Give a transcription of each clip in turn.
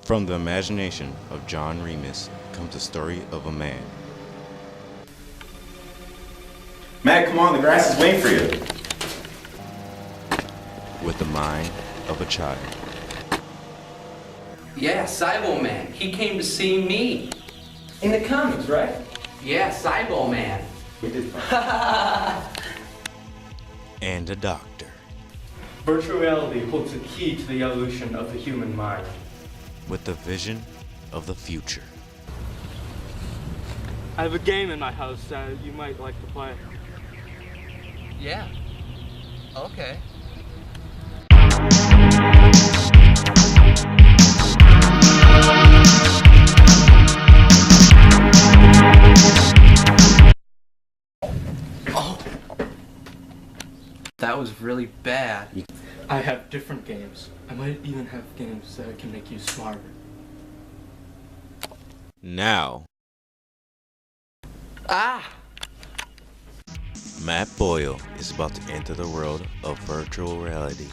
From the imagination of John Remus comes the story of a man. Matt, come on, the grass is waiting for you. With the mind of a child. Yeah, Lawn Man. He came to see me. In the comics, right? Yeah, Lawn Man. We did fine. And a doctor. Virtual reality holds the key to the evolution of the human mind. With the vision of the future. I have a game in my house that you might like to play. Yeah. Okay. Oh. That was really bad. I have different games. I might even have games that can make you smarter. Now, Ah! Matt Boyle is about to enter the world of virtual reality.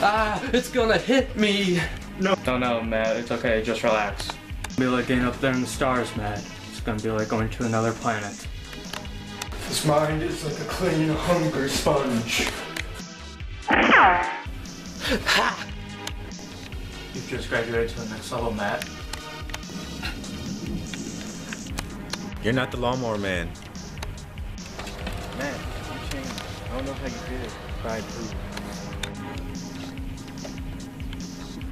Ah! It's gonna hit me! No, Matt. It's okay. Just relax. It'll be like getting up there in the stars, Matt. It's gonna be like going to another planet. This mind is like a clean hunger sponge. Ha! You've just graduated to the next level, Matt. You're not the Lawn Mower Man. Matt, you changed. I don't know how you did it, but I approve.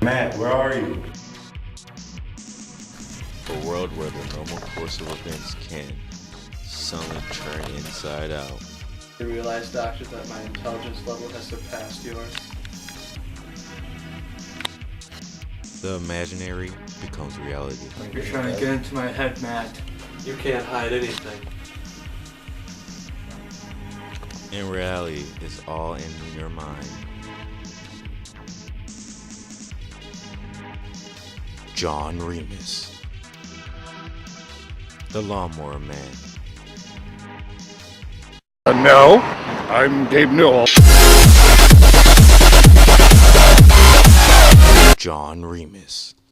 Matt, where are you? A world where the normal course of events can suddenly turn inside out. You realize, Doctor, that my intelligence level has surpassed yours? The imaginary becomes reality. You're trying to get into my head, Matt. You can't hide anything. And reality is all in your mind. John Remus, the Lawn Mower Man. And now, I'm Gabe Newell. John Remus.